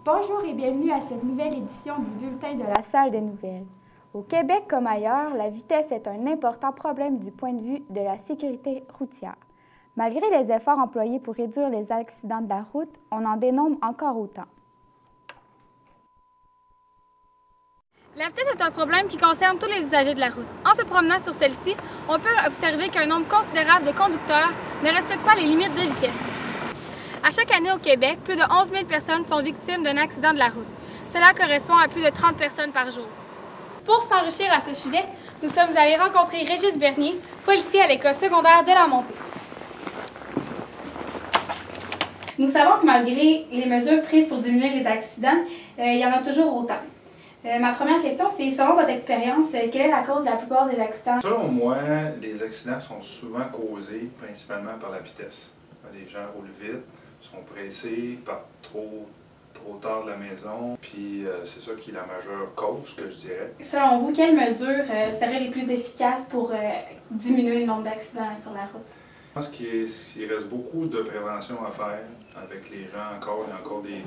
Bonjour et bienvenue à cette nouvelle édition du Bulletin de la Salle des nouvelles. Au Québec comme ailleurs, la vitesse est un important problème du point de vue de la sécurité routière. Malgré les efforts employés pour réduire les accidents de la route, on en dénombre encore autant. La vitesse est un problème qui concerne tous les usagers de la route. En se promenant sur celle-ci, on peut observer qu'un nombre considérable de conducteurs ne respectent pas les limites de vitesse. À chaque année au Québec, plus de 11 000 personnes sont victimes d'un accident de la route. Cela correspond à plus de 30 personnes par jour. Pour s'enrichir à ce sujet, nous sommes allés rencontrer Régis Bernier, policier à l'école secondaire de la Montée. Nous savons que malgré les mesures prises pour diminuer les accidents, il y en a toujours autant. Ma première question, c'est, selon votre expérience, quelle est la cause de la plupart des accidents? Selon moi, les accidents sont souvent causés principalement par la vitesse. Les gens roulent vite, sont pressés, partent trop tard de la maison, puis c'est ça qui est la majeure cause, que je dirais. Selon vous, quelles mesures seraient les plus efficaces pour diminuer le nombre d'accidents sur la route? Je pense qu'il reste beaucoup de prévention à faire avec les gens encore. Il y a encore des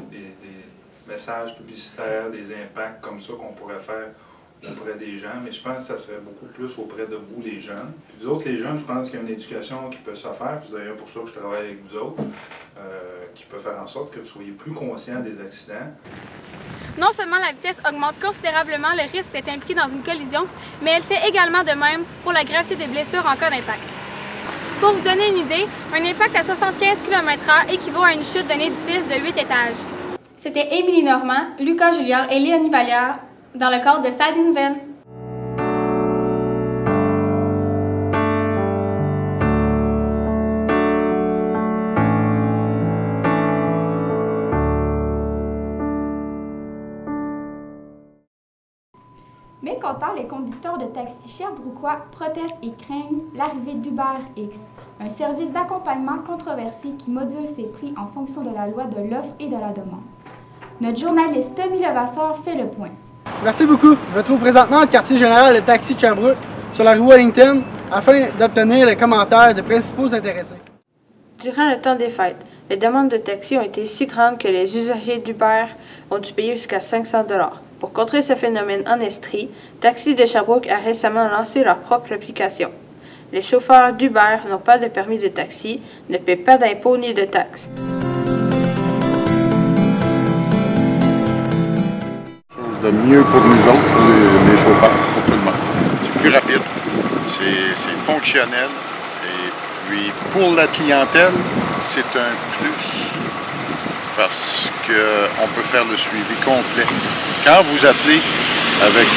messages publicitaires, des impacts comme ça qu'on pourrait faire auprès des gens, mais je pense que ça serait beaucoup plus auprès de vous, les jeunes. Puis vous autres, les jeunes, je pense qu'il y a une éducation qui peut se faire, puis c'est d'ailleurs pour ça que je travaille avec vous autres, qui peut faire en sorte que vous soyez plus conscients des accidents. Non seulement la vitesse augmente considérablement le risque d'être impliqué dans une collision, mais elle fait également de même pour la gravité des blessures en cas d'impact. Pour vous donner une idée, un impact à 75 km/h équivaut à une chute d'un édifice de 8 étages. C'était Émilie Normand, Lucas Julliard et Léonie Vallière dans le cadre de Salle des nouvelles. Mécontents, les conducteurs de taxis sherbrookois protestent et craignent l'arrivée d'UberX, un service d'accompagnement controversé qui module ses prix en fonction de la loi de l'offre et de la demande. Notre journaliste Tommy Levasseur fait le point. Merci beaucoup. Je me trouve présentement au quartier général de Taxi de Sherbrooke, sur la rue Wellington, afin d'obtenir les commentaires des principaux intéressés. Durant le temps des fêtes, les demandes de taxi ont été si grandes que les usagers d'Uber ont dû payer jusqu'à 500 $. Pour contrer ce phénomène en Estrie, Taxi de Sherbrooke a récemment lancé leur propre application. Les chauffeurs d'Uber n'ont pas de permis de taxi, ne paient pas d'impôts ni de taxes. De mieux pour nous autres, pour les chauffeurs, pour tout le monde. C'est plus rapide, c'est fonctionnel et puis pour la clientèle, c'est un plus parce qu'on peut faire le suivi complet. Quand vous appelez avec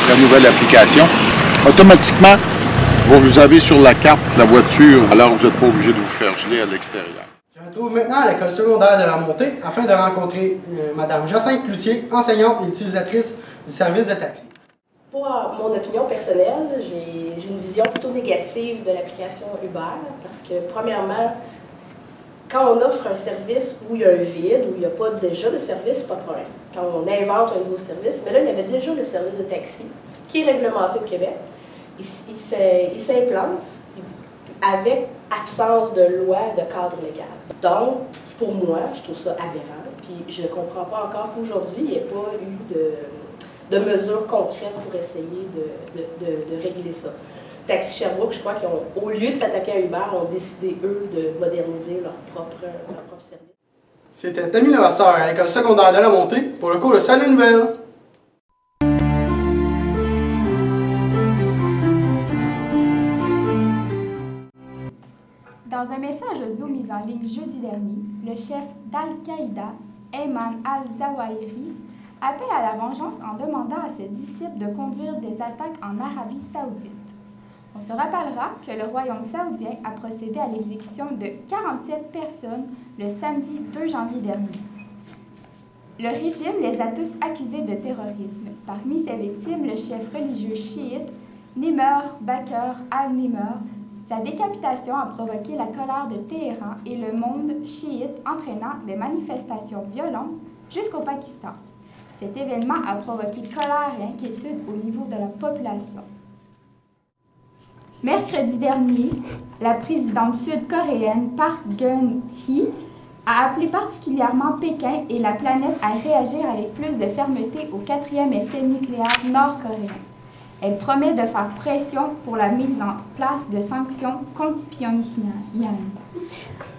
la nouvelle application, automatiquement, vous avez sur la carte la voiture, alors vous n'êtes pas obligé de vous faire geler à l'extérieur. Je me trouve maintenant à l'école secondaire de la Montée afin de rencontrer Mme Jacinthe Cloutier, enseignante et utilisatrice du service de taxi. Pour mon opinion personnelle, j'ai une vision plutôt négative de l'application Uber parce que, premièrement, quand on offre un service où il y a un vide, où il n'y a pas déjà de service, pas de problème. Quand on invente un nouveau service, mais là, il y avait déjà le service de taxi qui est réglementé au Québec. Il s'implante avec absence de loi de cadre légal. Donc, pour moi, je trouve ça aberrant. Puis je ne comprends pas encore qu'aujourd'hui, il n'y ait pas eu de mesures concrètes pour essayer de régler ça. Taxi Sherbrooke, je crois qu'au lieu de s'attaquer à Uber, ont décidé, eux, de moderniser leur propre service. C'était Tommy Levasseur à l'école secondaire de la Montée pour le cours de Salle des nouvelles. Dans un message audio mis en ligne jeudi dernier, le chef d'Al-Qaïda, Ayman al-Zawahiri, appelle à la vengeance en demandant à ses disciples de conduire des attaques en Arabie saoudite. On se rappellera que le royaume saoudien a procédé à l'exécution de 47 personnes le samedi 2 janvier dernier. Le régime les a tous accusés de terrorisme. Parmi ses victimes, le chef religieux chiite Nimr Bakr al-Nimr. Sa décapitation a provoqué la colère de Téhéran et le monde chiite, entraînant des manifestations violentes jusqu'au Pakistan. Cet événement a provoqué colère et inquiétude au niveau de la population. Mercredi dernier, la présidente sud-coréenne Park Geun-hye a appelé particulièrement Pékin et la planète à réagir avec plus de fermeté au 4e essai nucléaire nord-coréen. Elle promet de faire pression pour la mise en place de sanctions contre Pyongyang.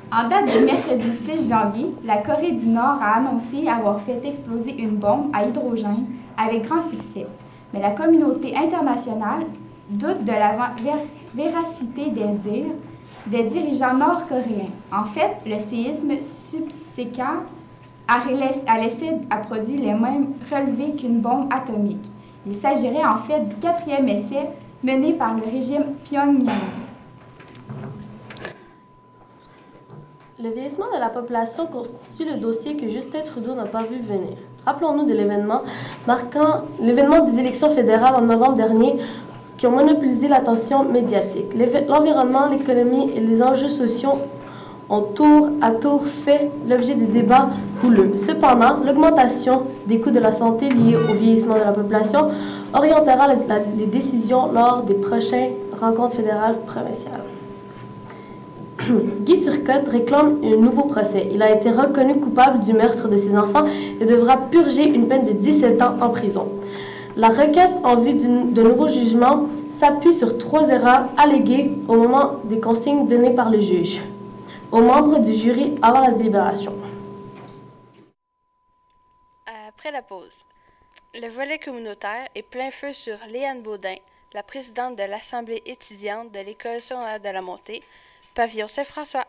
En date du mercredi 6 janvier, la Corée du Nord a annoncé avoir fait exploser une bombe à hydrogène avec grand succès. Mais la communauté internationale doute de la véracité des dires des dirigeants nord-coréens. En fait, le séisme subséquent à l'essai a produit les mêmes relevés qu'une bombe atomique. Il s'agirait en fait du 4e essai mené par le régime Pyongyang. Le vieillissement de la population constitue le dossier que Justin Trudeau n'a pas vu venir. Rappelons-nous de l'événement des élections fédérales en novembre dernier qui ont monopolisé l'attention médiatique. L'environnement, l'économie et les enjeux sociaux ont tour à tour fait l'objet de débats houleux. Cependant, l'augmentation des coûts de la santé liés au vieillissement de la population orientera les décisions lors des prochaines rencontres fédérales provinciales. Guy Turcotte réclame un nouveau procès. Il a été reconnu coupable du meurtre de ses enfants et devra purger une peine de 17 ans en prison. La requête en vue de nouveau jugement s'appuie sur 3 erreurs alléguées au moment des consignes données par le juge aux membres du jury avant la délibération. Après la pause, le volet communautaire est plein feu sur Léane Baudin, la présidente de l'Assemblée étudiante de l'École secondaire de la Montée, Pavillon Saint-François.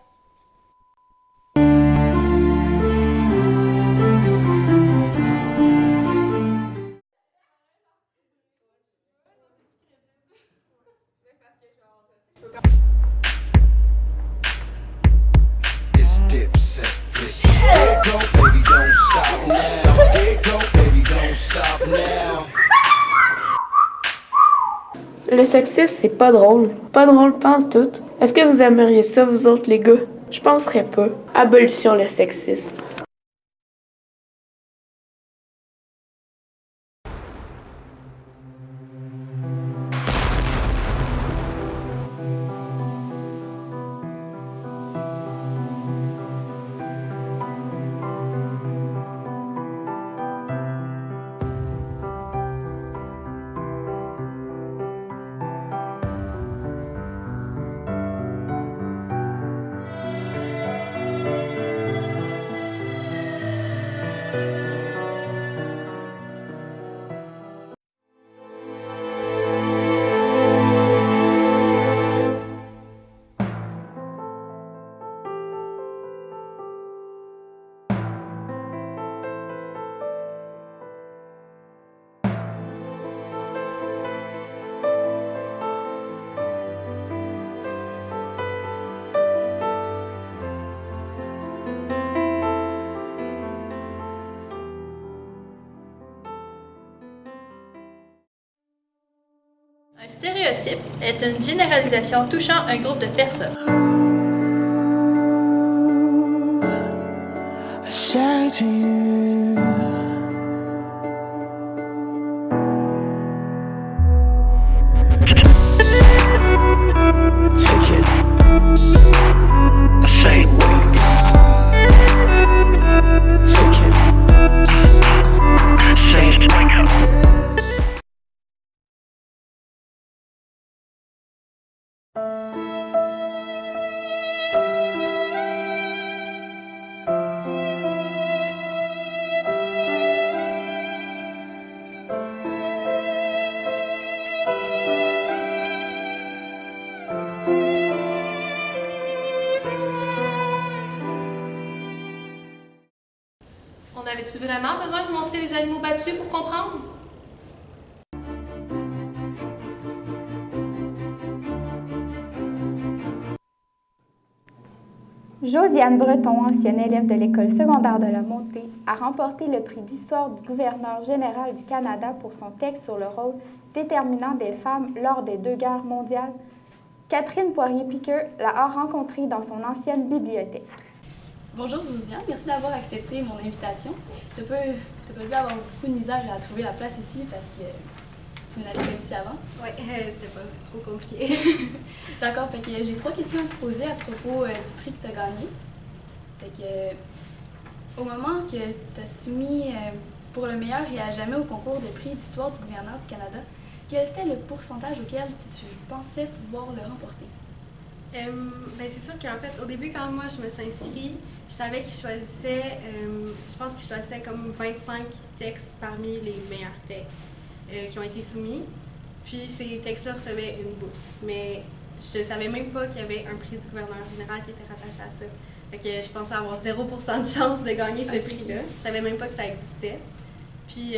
Le sexisme, c'est pas drôle. Pas drôle pantoute. Est-ce que vous aimeriez ça, vous autres, les gars? Je penserais pas. Abolition le sexisme. Un stéréotype est une généralisation touchant un groupe de personnes. On avait-tu vraiment besoin de montrer les animaux battus pour comprendre? Josiane Breton, ancienne élève de l'École secondaire de la Montée, a remporté le prix d'histoire du gouverneur général du Canada pour son texte sur le rôle déterminant des femmes lors des 2 guerres mondiales. Catherine Poirier-Piqueux l'a rencontrée dans son ancienne bibliothèque. Bonjour Josiane, merci d'avoir accepté mon invitation. Tu peux dire avoir beaucoup de misère à trouver la place ici parce que tu n'allais pas ici avant? Oui, c'était pas trop compliqué. D'accord, j'ai 3 questions à te poser à propos du prix que tu as gagné. Au moment que tu as soumis pour le meilleur et à jamais au concours de prix d'histoire du gouverneur du Canada, quel était le pourcentage auquel tu pensais pouvoir le remporter? Ben c'est sûr qu'en fait, au début, quand moi je me suis inscrite, je savais qu'ils choisissaient, je pense qu'ils choisissaient comme 25 textes parmi les meilleurs textes qui ont été soumis. Puis ces textes-là recevaient une bourse. Mais je savais même pas qu'il y avait un prix du gouverneur général qui était rattaché à ça. Fait que je pensais avoir 0% de chance de gagner ce prix-là. Je savais même pas que ça existait. Puis,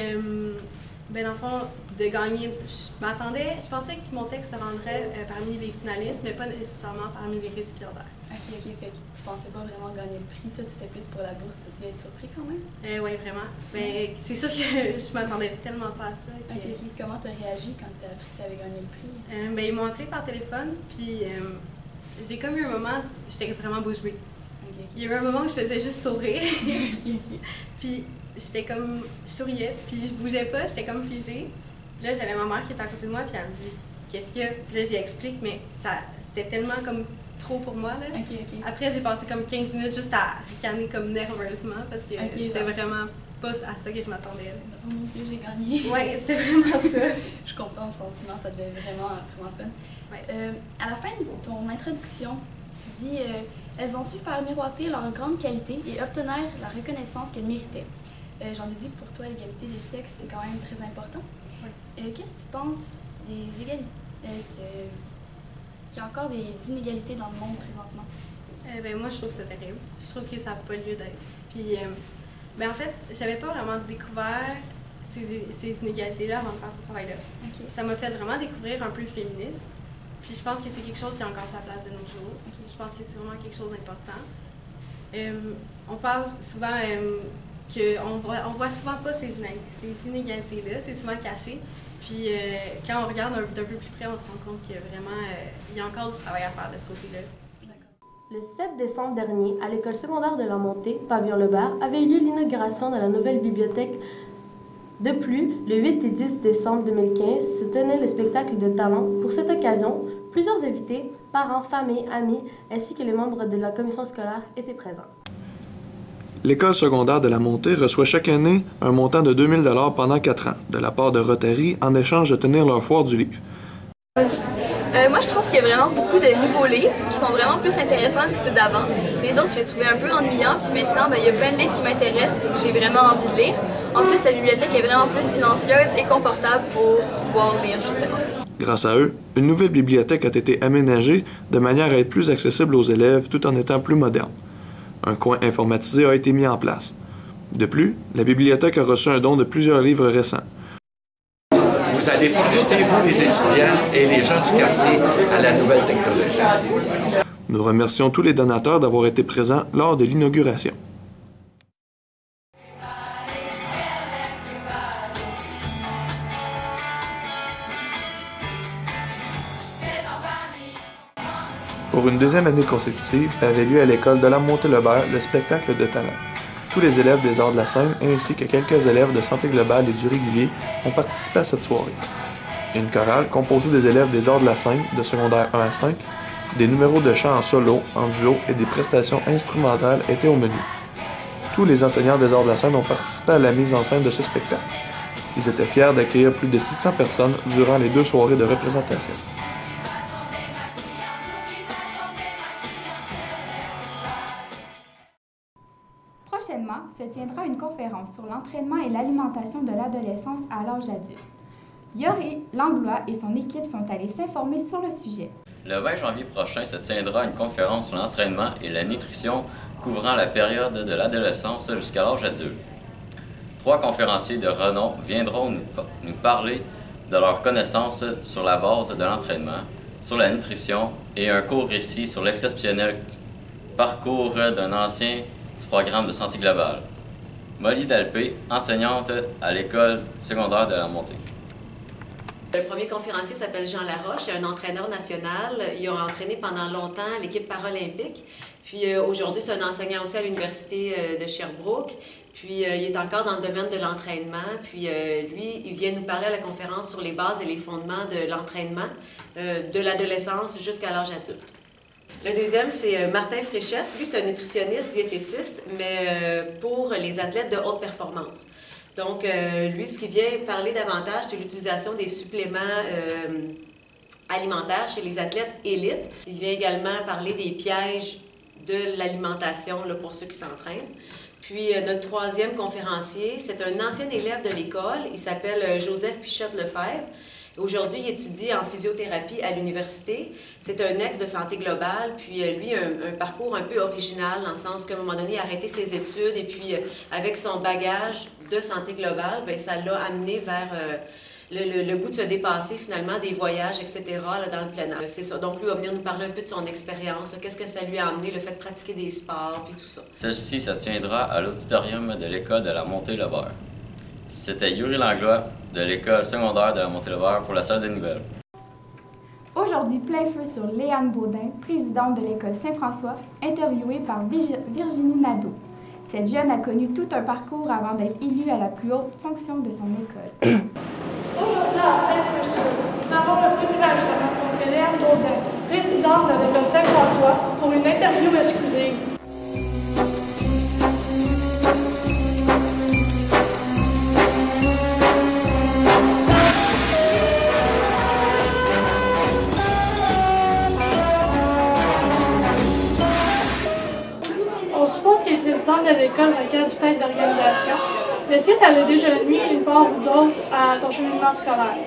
ben dans le fond, de gagner, je pensais que mon texte se rendrait parmi les finalistes, mais pas nécessairement parmi les récipiendaires. Ok, fait que tu pensais pas vraiment gagner le prix, toi, c'était plus pour la bourse. T'as dû être surpris quand même? Oui, vraiment. Mais c'est sûr que je m'attendais tellement pas à ça. Ok, comment t'as réagi quand t'as appris que t'avais gagné le prix? Ben ils m'ont appelé par téléphone, puis j'ai comme eu un moment, j'étais vraiment bouche bée. Il y a eu un moment où je faisais juste sourire. Puis j'étais comme, je souriais, puis je bougeais pas, j'étais comme figée. Puis là, j'avais ma mère qui était à côté de moi, puis elle me dit qu'est-ce qu'il y a? Puis là, j'y explique, mais c'était tellement comme trop pour moi, là. Après, j'ai passé comme 15 minutes juste à ricaner comme nerveusement, parce que c'était vraiment pas à ça que je m'attendais. Oh mon Dieu, j'ai gagné. Ouais, c'était vraiment ça. Je comprends le sentiment, ça devait être vraiment fun. Ouais. À la fin de ton introduction, tu dis elles ont su faire miroiter leur grande qualité et obtenir la reconnaissance qu'elles méritaient. J'en ai dit que pour toi, l'égalité des sexes, c'est quand même très important. Oui. Qu'est-ce que tu penses des égalités, qu'il y a encore des inégalités dans le monde présentement? Ben, moi, je trouve ça terrible. Je trouve que ça n'a pas lieu d'être. Puis, ben, en fait, j'avais pas vraiment découvert ces inégalités-là avant de faire ce travail-là. Ça m'a fait vraiment découvrir un peu le féminisme. Puis je pense que c'est quelque chose qui a encore sa place de nos jours. Je pense que c'est vraiment quelque chose d'important. On parle souvent qu'on voit souvent pas ces inégalités-là, c'est souvent caché. Puis quand on regarde d'un peu plus près, on se rend compte qu'il y a vraiment il y a encore du travail à faire de ce côté-là. Le 7 décembre dernier, à l'école secondaire de la Montée, Pavillon Lebert, avait eu lieu l'inauguration de la nouvelle bibliothèque. De plus, le 8 et 10 décembre 2015 se tenait le spectacle de talent. Pour cette occasion, plusieurs invités, parents, familles, amis, ainsi que les membres de la commission scolaire étaient présents. L'école secondaire de la Montée reçoit chaque année un montant de 2000 $ pendant 4 ans, de la part de Rotary, en échange de tenir leur foire du livre. Moi, je trouve qu'il y a vraiment beaucoup de nouveaux livres qui sont vraiment plus intéressants que ceux d'avant. Les autres, je les trouvais un peu ennuyants, puis maintenant, il y a plein de livres qui m'intéressent et que j'ai vraiment envie de lire. En plus, la bibliothèque est vraiment plus silencieuse et confortable pour pouvoir lire, justement. Grâce à eux, une nouvelle bibliothèque a été aménagée de manière à être plus accessible aux élèves tout en étant plus moderne. Un coin informatisé a été mis en place. De plus, la bibliothèque a reçu un don de plusieurs livres récents. Vous allez profiter, vous les étudiants et les gens du quartier, à la nouvelle technologie. Nous remercions tous les donateurs d'avoir été présents lors de l'inauguration. Pour une deuxième année consécutive, avait lieu à l'école de la Montée-Lebert le spectacle de talent. Tous les élèves des arts de la scène ainsi que quelques élèves de santé globale et du régulier ont participé à cette soirée. Une chorale composée des élèves des arts de la scène de secondaire 1 à 5, des numéros de chant en solo, en duo et des prestations instrumentales étaient au menu. Tous les enseignants des arts de la scène ont participé à la mise en scène de ce spectacle. Ils étaient fiers d'accueillir plus de 600 personnes durant les 2 soirées de représentation. Prochainement se tiendra une conférence sur l'entraînement et l'alimentation de l'adolescence à l'âge adulte. Yori Langlois et son équipe sont allés s'informer sur le sujet. Le 20 janvier prochain se tiendra une conférence sur l'entraînement et la nutrition couvrant la période de l'adolescence jusqu'à l'âge adulte. 3 conférenciers de renom viendront nous parler de leurs connaissances sur la base de l'entraînement, sur la nutrition et un court récit sur l'exceptionnel parcours d'un ancien du programme de santé globale. Molly Dalpé, enseignante à l'école secondaire de la Montée. Le premier conférencier s'appelle Jean Laroche, il est un entraîneur national. Il a entraîné pendant longtemps l'équipe paralympique. Puis aujourd'hui, c'est un enseignant aussi à l'Université de Sherbrooke. Puis il est encore dans le domaine de l'entraînement. Puis lui, il vient nous parler à la conférence sur les bases et les fondements de l'entraînement de l'adolescence jusqu'à l'âge adulte. Le deuxième, c'est Martin Fréchette. Lui, c'est un nutritionniste, diététiste, mais pour les athlètes de haute performance. Donc, lui, ce qui vient parler davantage, c'est l'utilisation des suppléments alimentaires chez les athlètes élites. Il vient également parler des pièges de l'alimentation pour ceux qui s'entraînent. Puis, notre troisième conférencier, c'est un ancien élève de l'école. Il s'appelle Joseph Pichette-Lefebvre. Aujourd'hui, il étudie en physiothérapie à l'université. C'est un ex de Santé globale, puis lui, un parcours un peu original, dans le sens qu'à un moment donné, il a arrêté ses études, et puis avec son bagage de Santé globale, bien, ça l'a amené vers le goût de se dépasser, finalement, des voyages, etc., là, dans le plein air. C'est ça. Donc, lui va venir nous parler un peu de son expérience, qu'est-ce que ça lui a amené, le fait de pratiquer des sports, puis tout ça. Celle-ci, ça tiendra à l'auditorium de l'école de la Montée-le-Beurre. C'était Yuri Langlois de l'école secondaire de la Montée-le-Beurre pour la salle des nouvelles. Aujourd'hui, plein feu sur Léane Baudin, présidente de l'école Saint-François, interviewée par Virginie Nadeau. Cette jeune a connu tout un parcours avant d'être élue à la plus haute fonction de son école. Aujourd'hui, à plein feu sur, nous avons le privilège de rencontrer Léane Baudin, présidente de l'école Saint-François, pour une interview exclusive. De l'école requiert du temps d'organisation. Est-ce que ça a déjà nuit une part ou d'autre à ton cheminement scolaire?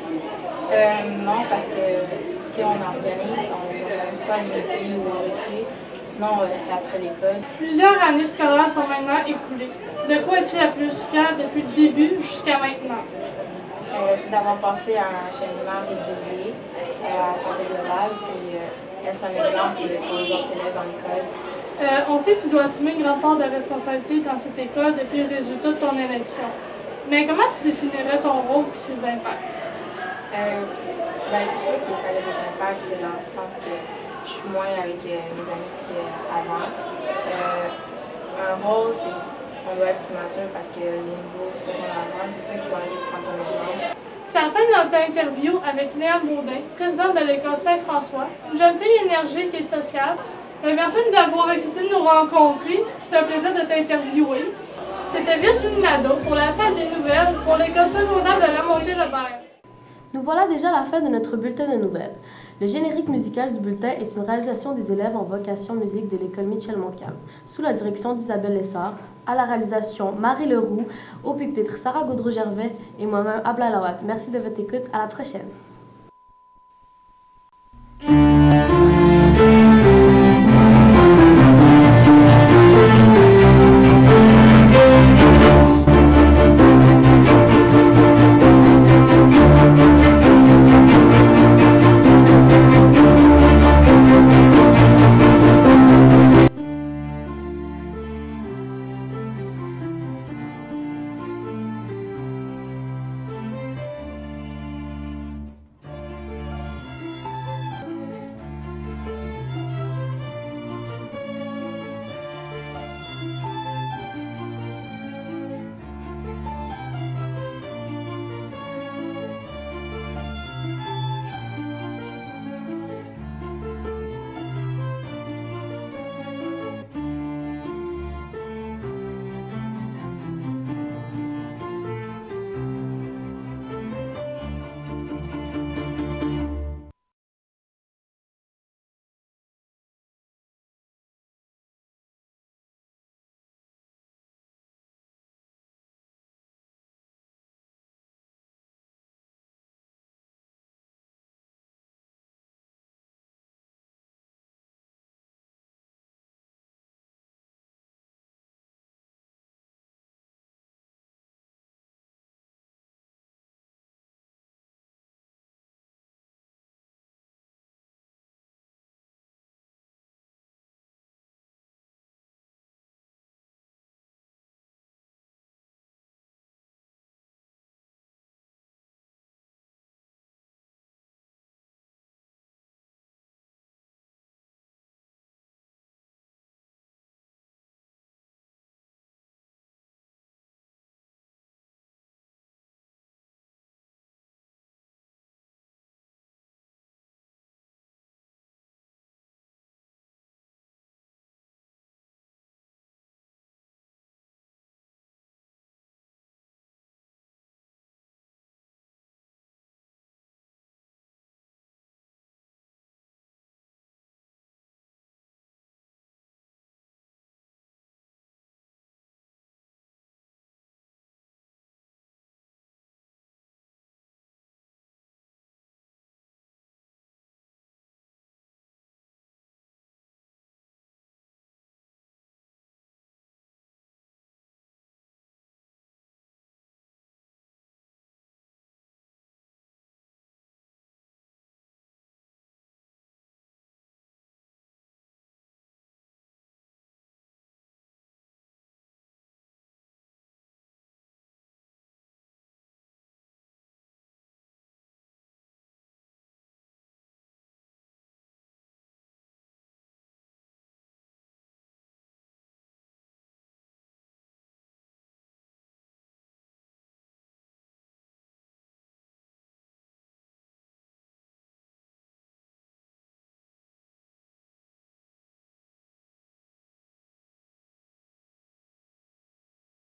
Non, parce que ce qu'on organise, on les organise soit le midi ou en récré. Sinon, c'est après l'école. Plusieurs années scolaires sont maintenant écoulées. De quoi es-tu la plus fière depuis le début jusqu'à maintenant? C'est d'avoir passé un cheminement régulier à Santé globale puis être un exemple pour les autres élèves dans l'école. On sait que tu dois assumer une grande part de responsabilité dans cette école depuis le résultat de ton élection. Mais comment tu définirais ton rôle et ses impacts? C'est sûr que ça a des impacts dans le sens que je suis moins avec mes amis qu'avant. Un rôle, c'est qu'on doit être plus mature parce que les niveaux secondaires, c'est sûr qu'ils vont essayer de prendre ton exemple. C'est la fin de notre interview avec Léane Baudin, présidente de l'école Saint-François, une jeune fille énergique et sociable. Merci d'avoir accepté de nous rencontrer. C'était un plaisir de t'interviewer. C'était Virginie Nadeau pour la salle des nouvelles pour l'école secondaire de la Montée-le-Beurre. Nous voilà déjà à la fin de notre bulletin de nouvelles. Le générique musical du bulletin est une réalisation des élèves en vocation musique de l'école Michel-Montcalm, sous la direction d'Isabelle Lessard, à la réalisation Marie Leroux, au pupitre Sarah Gaudreau-Gervais et moi-même Abla Lawat. Merci de votre écoute. À la prochaine.